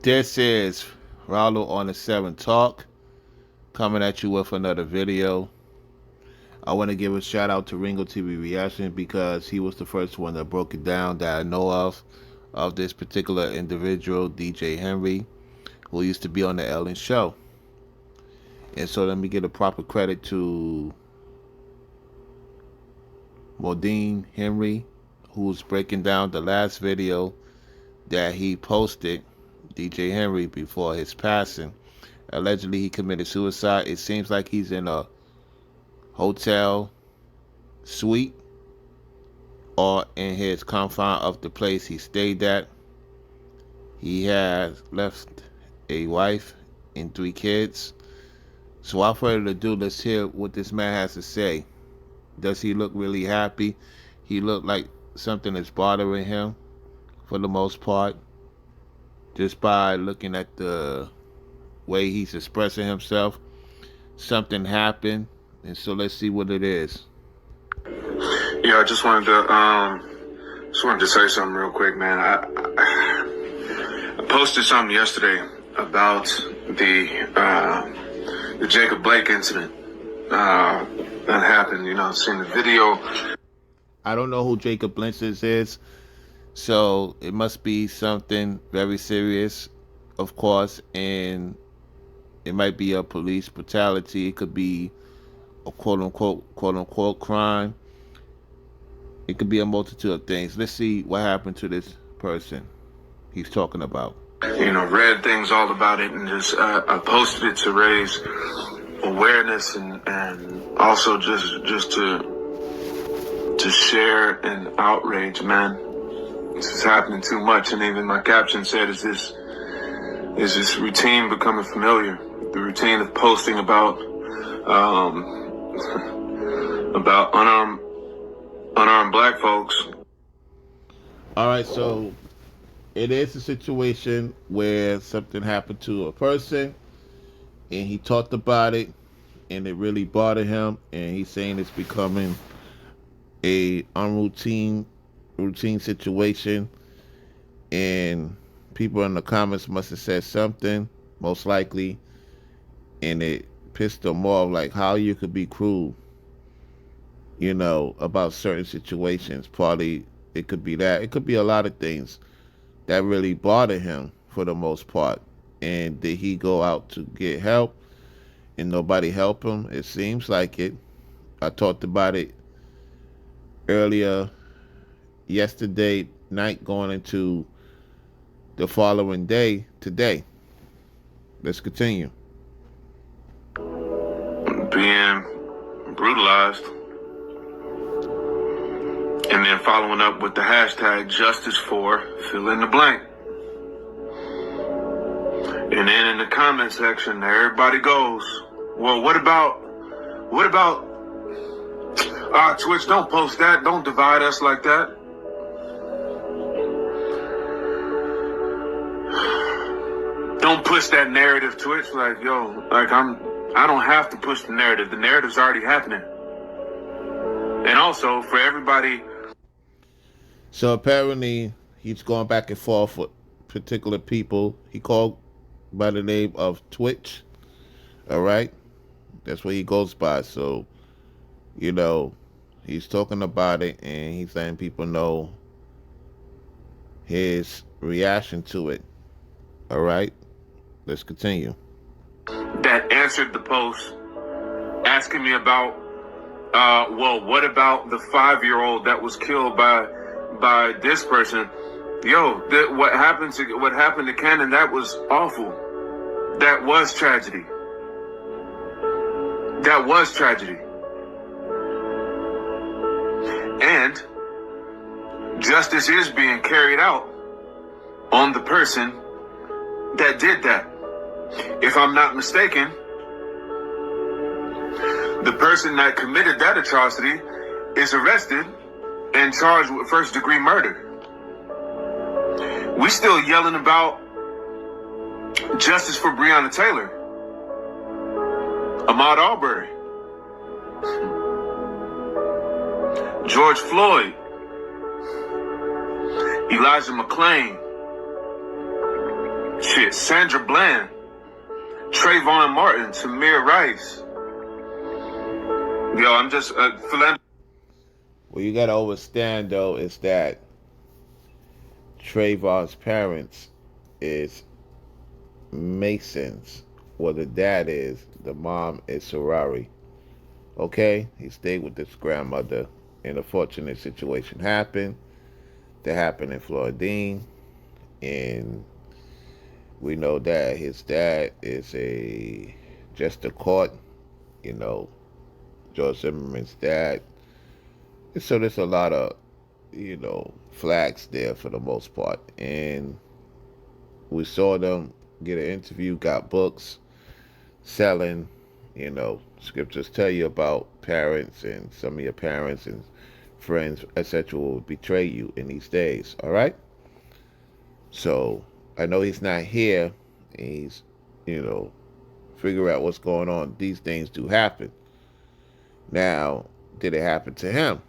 This is Rallo on the 7 Talk, coming at you with another video. I want to give a shout out to Ringo TV Reaction because he was the first one that broke it down that I know of this particular individual, DJ Henry, who used to be on the Ellen Show. And so let me give a proper credit to Modine Henry, who's breaking down the last video that he posted, DJ Henry, before his passing. Allegedly, he committed suicide. It seems like he's in a hotel suite or in his confine of the place he stayed at. He has left a wife and 3 kids. So without further ado, let's hear what this man has to say. Does he look really happy? He looked like something is bothering him for the most part, just by looking at the way he's expressing himself. Something happened, and so let's see what it is. Yeah, I just wanted to say something real quick, man. I posted something yesterday about the Jacob Blake incident that happened. You know, I've seen the video. I don't know who Jacob Blake is, so it must be something very serious, of course, and it might be a police brutality. It could be a quote unquote crime. It could be a multitude of things. Let's see what happened to this person he's talking about. You know, read things all about it, and just I posted it to raise awareness and also just to share an outrage, man. This is happening too much, and even my caption said, "Is this routine becoming familiar? The routine of posting about unarmed black folks." All right, so it is a situation where something happened to a person, and he talked about it, and it really bothered him, and he's saying it's becoming a routine situation, and people in the comments must have said something, most likely, and it pissed them off, like how you could be cruel, you know, about certain situations. Partly it could be that. It could be a lot of things that really bothered him for the most part. And did he go out to get help and nobody helped him? It seems like it. I talked about it earlier yesterday night, going into the following day today. Let's continue. Being brutalized, and then following up with the hashtag justice for fill in the blank. And then in the comment section, everybody goes, well, what about Twitch, don't post that, don't divide us like that. Don't push that narrative, Twitch. Like, yo, like I don't have to push the narrative. The narrative's already happening. And also, for everybody. So apparently, he's going back and forth with particular people. He called by the name of Twitch. All right? That's what he goes by. So, you know, he's talking about it, and he's letting people know his reaction to it. All right? Let's continue. That answered the post asking me about, well, what about the 5-year-old that was killed by this person? Yo, what happened to Cannon, that was awful. That was tragedy. That was tragedy. And justice is being carried out on the person that did that. If I'm not mistaken, the person that committed that atrocity is arrested and charged with first-degree murder. We still yelling about justice for Breonna Taylor, Ahmaud Arbery, George Floyd, Elijah McClain, Sandra Bland, Trayvon Martin, Tamir Rice. Yo, I'm just What you gotta understand though is that Trayvon's parents is Masons. Well, the dad is. The mom is Sorari. Okay? He stayed with his grandmother, and a fortunate situation happened. That happened in Florida, and we know that his dad is just a court, you know, George Zimmerman's dad. And so there's a lot of, flags there for the most part. And we saw them get an interview, got books, selling, scriptures tell you about parents, and some of your parents and friends, etc., will betray you in these days. All right? So I know he's not here. He's, figure out what's going on. These things do happen. Now, did it happen to him?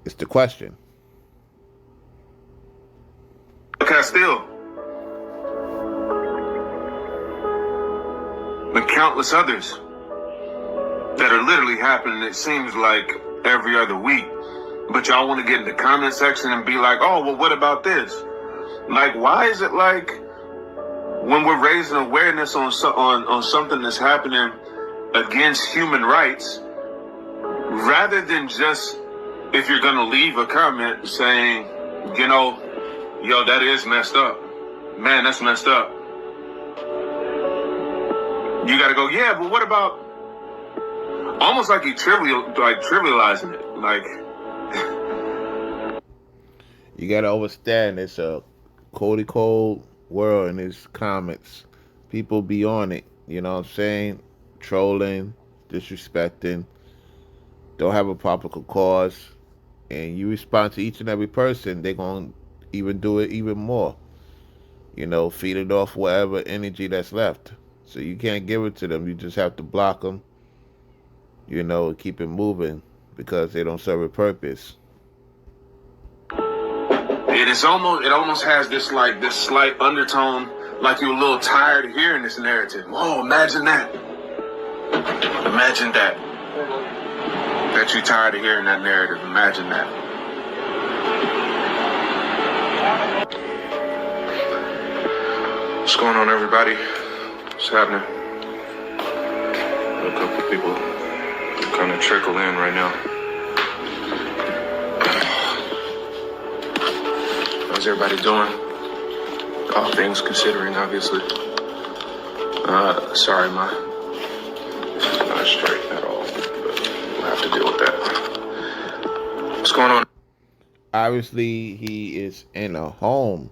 It's the question. Castile and countless others that are literally happening, it seems like every other week. But y'all want to get in the comment section and be like, oh, well, what about this? Like, why is it like when we're raising awareness on something that's happening against human rights, rather than just, if you're going to leave a comment saying, yo, that is messed up. Man, that's messed up. You got to go, yeah, but what about, almost like you trivializing it. Like, you got to understand it's a cold world in these comments. People be on it, you know what I'm saying? Trolling, disrespecting, don't have a proper cause. And you respond to each and every person, they're going to even do it even more. Feed it off whatever energy that's left. So you can't give it to them. You just have to block them, and keep it moving because they don't serve a purpose. It almost has this slight undertone, like you're a little tired of hearing this narrative. Oh, imagine that. Imagine that. That you're tired of hearing that narrative. Imagine that. What's going on, everybody? What's happening? A couple of people kind of trickle in right now. How's everybody doing? All things considering, obviously. Sorry, my not straight at all. But we'll have to deal with that. What's going on? Obviously, he is in a home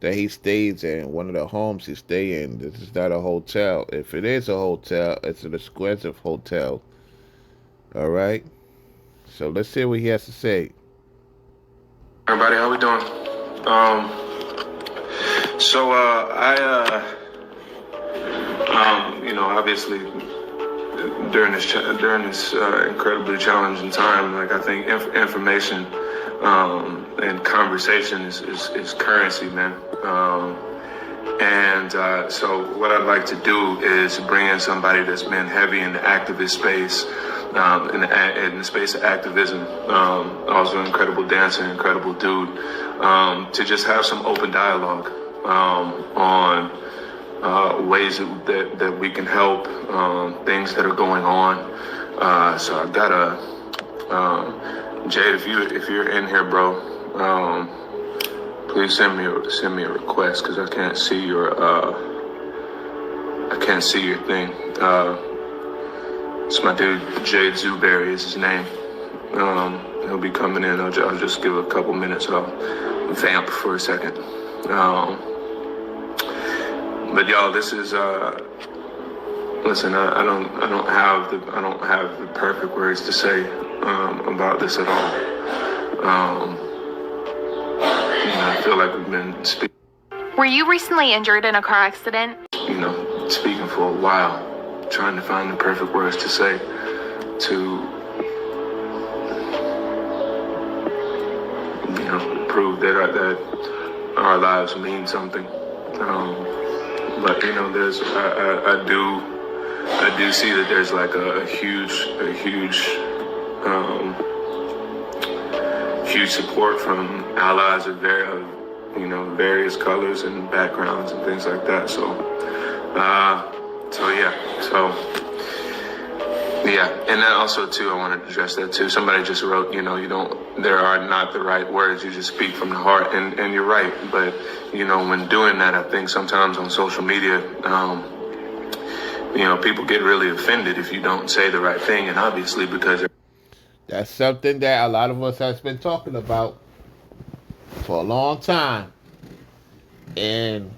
that he stays in. One of the homes he stay in. This is not a hotel. If it is a hotel, it's an expensive hotel. All right. So let's see what he has to say. Everybody, how we doing? Obviously, during this incredibly challenging time, like, I think information and conversation is currency, man. So what I'd like to do is bring in somebody that's been heavy in the activist space, in the space of activism, also an incredible dancer, incredible dude, to just have some open dialogue on ways that we can help, things that are going on. So I've got Jade, if you're in here, bro, please send me a request, because I can't see your thing. It's my dude Jade Zuberry is his name. He'll be coming in. I'll just give a couple minutes. I'll vamp for a second. But y'all, this is listen. I don't have the perfect words to say about this at all. I feel like we've been speaking. Were you recently injured in a car accident? Speaking for a while, trying to find the perfect words to say to, prove that our lives mean something. But you know, I do see that there's like a huge support from allies of various colors and backgrounds and things like that. Yeah, and then also too, I wanted to address that too. Somebody just wrote, there are not the right words. You just speak from the heart, and you're right. But when doing that, I think sometimes on social media, people get really offended if you don't say the right thing, and obviously because that's something that a lot of us has been talking about for a long time, and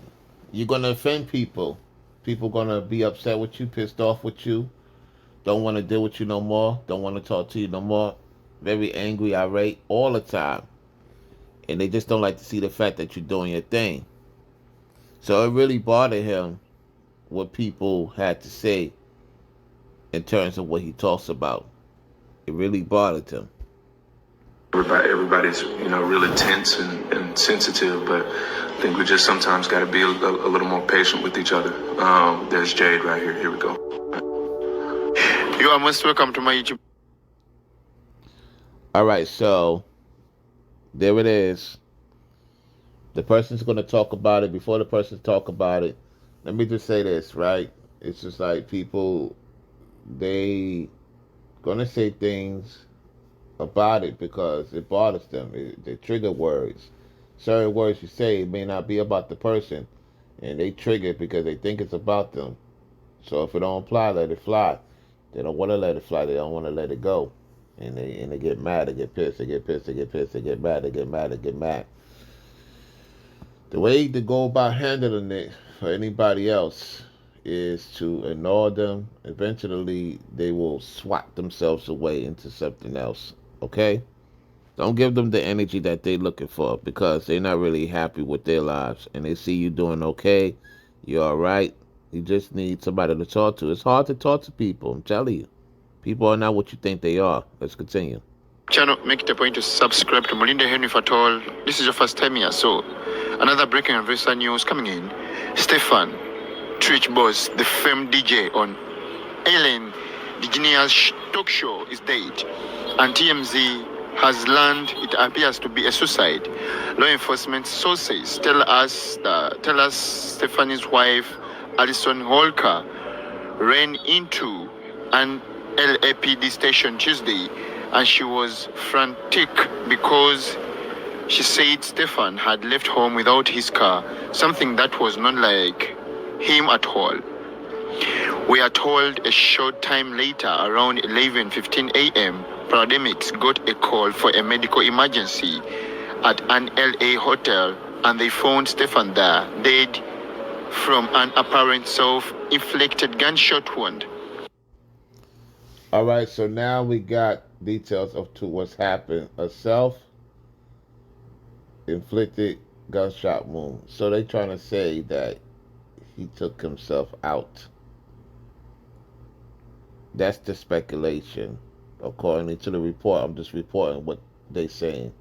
you're gonna offend people. People gonna be upset with you, pissed off with you, don't want to deal with you no more, don't want to talk to you no more, very angry, irate all the time. And they just don't like to see the fact that you're doing your thing. So it really bothered him what people had to say in terms of what he talks about. It really bothered him. Everybody's really tense and sensitive, but I think we just sometimes got to be a little more patient with each other. There's Jade right here. Here we go. You are most welcome to my YouTube. All right, so there it is. The person's going to talk about it. Before the person talk about it, let me just say this, right? It's just like people, they going to say things about it because it bothers them. They trigger words. Certain words you say may not be about the person, and they trigger it because they think it's about them. So if it don't apply, let it fly. They don't want to let it fly. They don't want to let it go. And they get mad. They get pissed. They get pissed. They get pissed. They get mad. They get mad. They get mad. The way to go about handling it for anybody else is to ignore them. Eventually, they will swat themselves away into something else. Okay? Don't give them the energy that they're looking for because they're not really happy with their lives. And they see you doing okay. You're all right. You just need somebody to talk to. It's hard to talk to people, I'm telling you. People are not what you think they are. Let's continue. Channel, make it a point to subscribe to Melinda Henry Fatol. This is your first time here, so another breaking and recent news coming in. Stefan Twitch Boss, the famed DJ on Ellen DeGeneres talk show, is dead, and TMZ has learned it appears to be a suicide. Law enforcement sources tell us Stephanie's wife, Alison Holker, ran into an LAPD station Tuesday, and she was frantic because she said Stefan had left home without his car, something that was not like him at all. We are told a short time later, around 11:15 a.m., paramedics got a call for a medical emergency at an LA hotel, and they found Stefan there, dead from an apparent self-inflicted gunshot wound. All right, so now we got details of to what's happened. A self-inflicted gunshot wound. So they trying to say that he took himself out. That's the speculation. According to the report, I'm just reporting what they saying.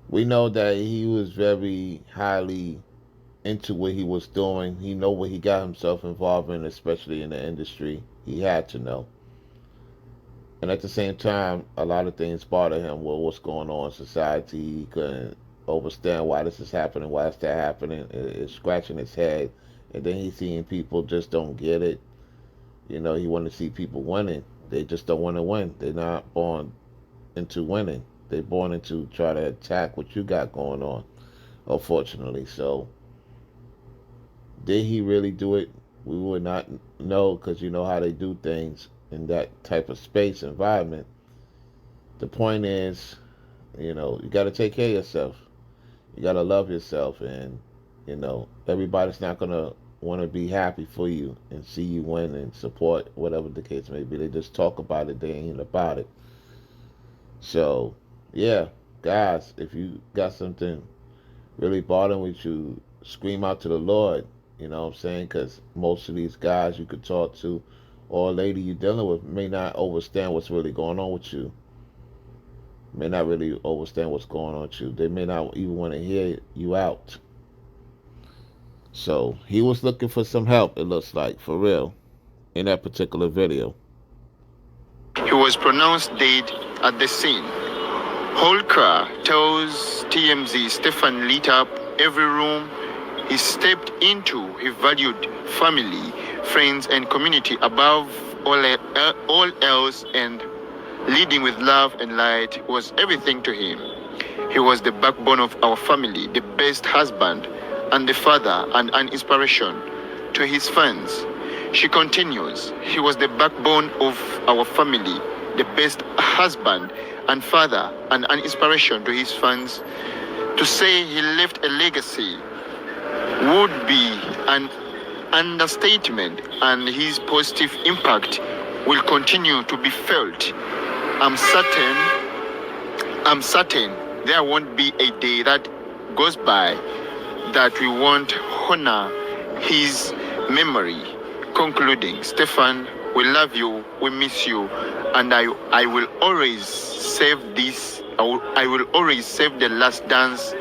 We know that he was very highly into what he was doing. He know what he got himself involved in, especially in the industry. He had to know. And at the same time, a lot of things bother him with what's going on in society. He couldn't understand why this is happening, why is that happening. It's scratching his head. And then he's seeing people just don't get it. He want to see people winning. They just don't want to win. They're not born into winning. They're born into try to attack what you got going on, unfortunately. So, did he really do it? We would not know because you know how they do things in that type of space environment. The point is, you got to take care of yourself. You got to love yourself, and everybody's not gonna want to be happy for you and see you win and support whatever the case may be. They just talk about it. They ain't about it. So, yeah, guys, if you got something really bothering with you, scream out to the Lord. You know what I'm saying? Because most of these guys you could talk to or lady you're dealing with may not understand what's really going on with you. may not really understand what's going on with you. They may not even want to hear you out. So he was looking for some help, it looks like, for real, in that particular video. He was pronounced dead at the scene. Holker tells TMZ Stefan lit up every room he stepped into. He valued family, friends, and community above all else, and leading with love and light was everything to him. He was the backbone of our family, the best husband and the father, and an inspiration to his fans. She continues, he was the backbone of our family, the best husband and father, and an inspiration to his fans. To say he left a legacy would be an understatement, and his positive impact will continue to be felt. I'm certain there won't be a day that goes by that we won't honor his memory. Concluding, Stefan, we love you, we miss you, and I will always save this. I will always save the last dance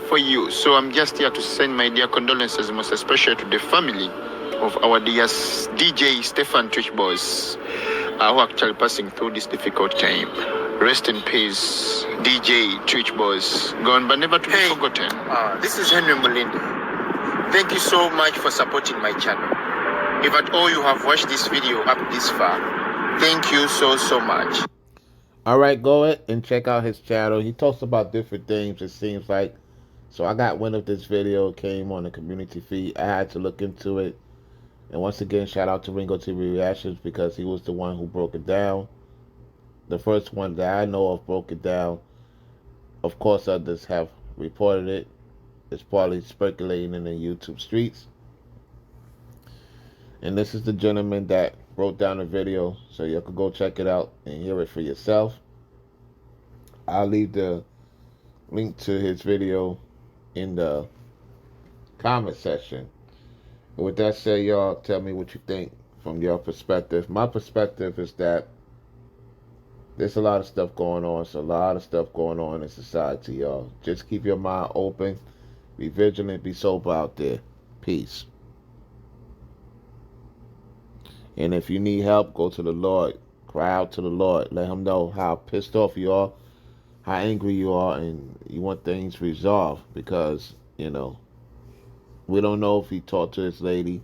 for you. So I'm just here to send my dear condolences, most especially to the family of our dear DJ Stefan Twitch Boss, who are actually passing through this difficult time. Rest in peace, DJ Twitch Boss, gone but never to be forgotten. This is Henry Mulinde. Thank you so much for supporting my channel. If at all you have watched this video up this far, thank you so much. All right, go ahead and check out his channel. He talks about different things, it seems like. So I got wind of this video, came on the community feed. I had to look into it. And once again, shout out to Ringo TV Reactions, because he was the one who broke it down. The first one that I know of broke it down. Of course, others have reported it. It's probably speculating in the YouTube streets. And this is the gentleman that wrote down the video, so you can go check it out and hear it for yourself. I'll leave the link to his video in the comment section. And with that said, y'all, tell me what you think from your perspective. My perspective is that there's a lot of stuff going on. It's a lot of stuff going on in society, y'all. Just keep your mind open. Be vigilant. Be sober out there. Peace. And if you need help, go to the Lord. Cry out to the Lord. Let him know how pissed off you are, how angry you are, and you want things resolved. Because, you know, we don't know if he talked to this lady.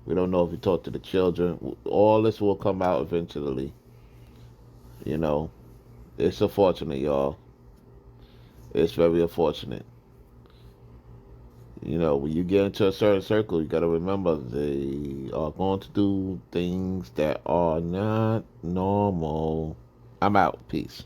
We don't know if he talked to the children. All this will come out eventually. You know, it's unfortunate, y'all. It's very unfortunate. You know, when you get into a certain circle, you got to remember they are going to do things that are not normal. I'm out. Peace.